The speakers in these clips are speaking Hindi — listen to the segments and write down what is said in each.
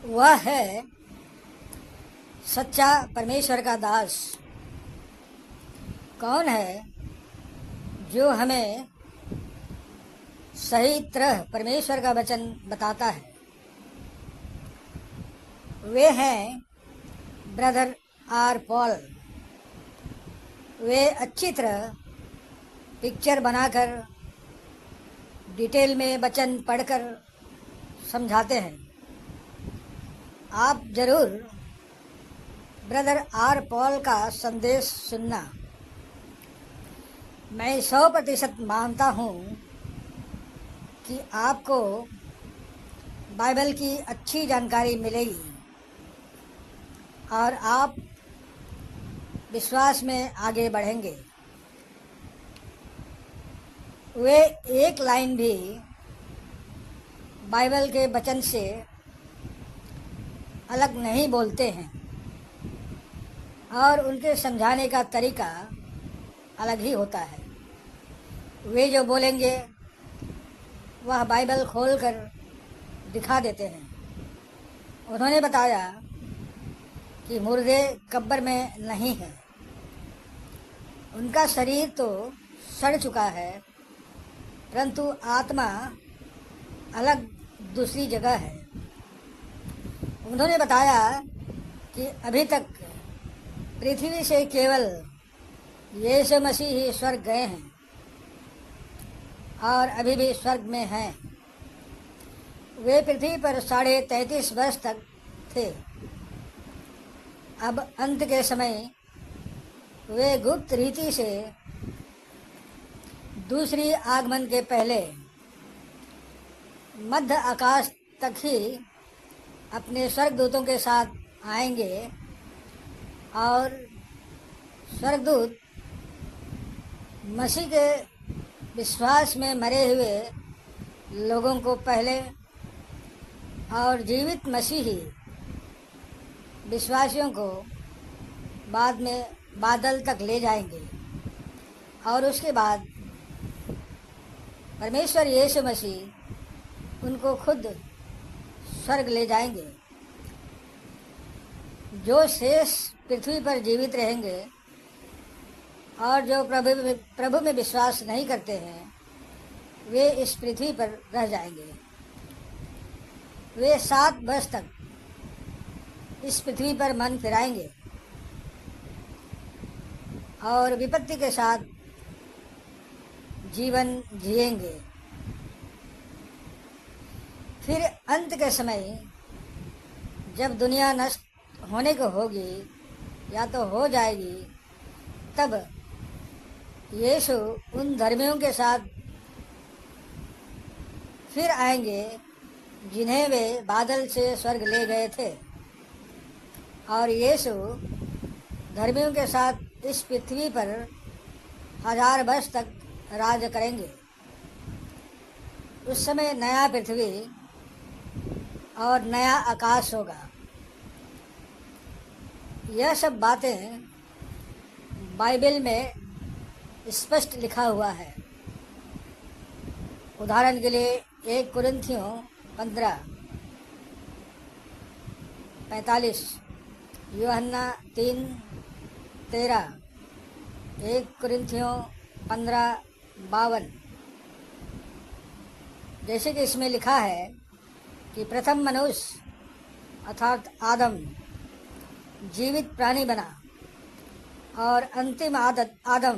वह है सच्चा परमेश्वर का दास। कौन है जो हमें सही तरह परमेश्वर का वचन बताता है? वे हैं ब्रदर आर पॉल। वे अच्छी तरह पिक्चर बनाकर डिटेल में वचन पढ़कर समझाते हैं। आप ज़रूर ब्रदर आर पॉल का संदेश सुनना। मैं 100% मानता हूँ कि आपको बाइबल की अच्छी जानकारी मिलेगी और आप विश्वास में आगे बढ़ेंगे। वे एक लाइन भी बाइबल के वचन से अलग नहीं बोलते हैं और उनके समझाने का तरीका अलग ही होता है। वे जो बोलेंगे वह बाइबल खोलकर दिखा देते हैं। उन्होंने बताया कि मुर्दे कब्र में नहीं हैं, उनका शरीर तो सड़ चुका है, परंतु आत्मा अलग दूसरी जगह है। उन्होंने बताया कि अभी तक पृथ्वी से केवल यीशु मसीह ही स्वर्ग गए हैं और अभी भी स्वर्ग में हैं। वे पृथ्वी पर 33.5 वर्ष तक थे। अब अंत के समय वे गुप्त रीति से दूसरी आगमन के पहले मध्य आकाश तक ही अपने स्वर्गदूतों के साथ आएंगे और स्वर्गदूत मसीह के विश्वास में मरे हुए लोगों को पहले और जीवित मसीही विश्वासियों को बाद में बादल तक ले जाएंगे और उसके बाद परमेश्वर यीशु मसीह उनको खुद स्वर्ग ले जाएंगे। जो शेष पृथ्वी पर जीवित रहेंगे और जो प्रभु में विश्वास नहीं करते हैं, वे इस पृथ्वी पर रह जाएंगे। वे 7 वर्ष तक इस पृथ्वी पर मन फिराएंगे और विपत्ति के साथ जीवन जिएंगे। फिर अंत के समय जब दुनिया नष्ट होने को होगी या तो हो जाएगी, तब यीशु उन धर्मियों के साथ फिर आएंगे जिन्हें वे बादल से स्वर्ग ले गए थे और यीशु धर्मियों के साथ इस पृथ्वी पर 1000 वर्ष तक राज करेंगे। उस समय नया पृथ्वी और नया आकाश होगा। यह सब बातें बाइबल में स्पष्ट लिखा हुआ है। उदाहरण के लिए 1 कुरिन्थियों 15:45, यूहन्ना 3:13, 1 कुरिन्थियों 15:52। जैसे कि इसमें लिखा है कि प्रथम मनुष्य अर्थात आदम जीवित प्राणी बना और अंतिम आदम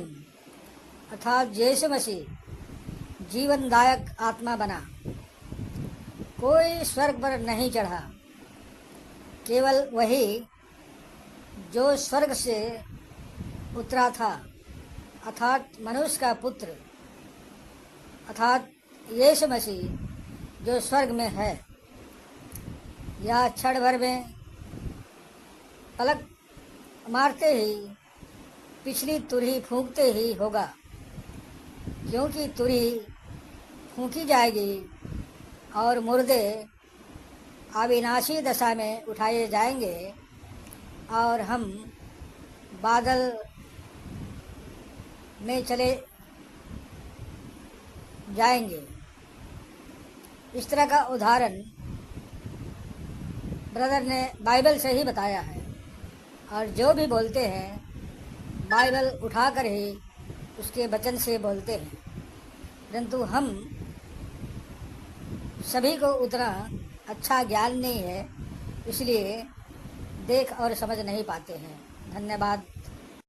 अर्थात यीशु मसीह जीवनदायक आत्मा बना। कोई स्वर्ग पर नहीं चढ़ा, केवल वही जो स्वर्ग से उतरा था अर्थात मनुष्य का पुत्र अर्थात यीशु मसीह जो स्वर्ग में है। या क्षण भर में पलक मारते ही पिछली तुरही फूंकते ही होगा, क्योंकि तुरही फूंकी जाएगी और मुर्दे अविनाशी दशा में उठाए जाएंगे और हम बादल में चले जाएंगे। इस तरह का उदाहरण ब्रदर ने बाइबल से ही बताया है, और जो भी बोलते हैं बाइबल उठाकर ही उसके वचन से बोलते हैं, परंतु हम सभी को उतना अच्छा ज्ञान नहीं है, इसलिए देख और समझ नहीं पाते हैं। धन्यवाद।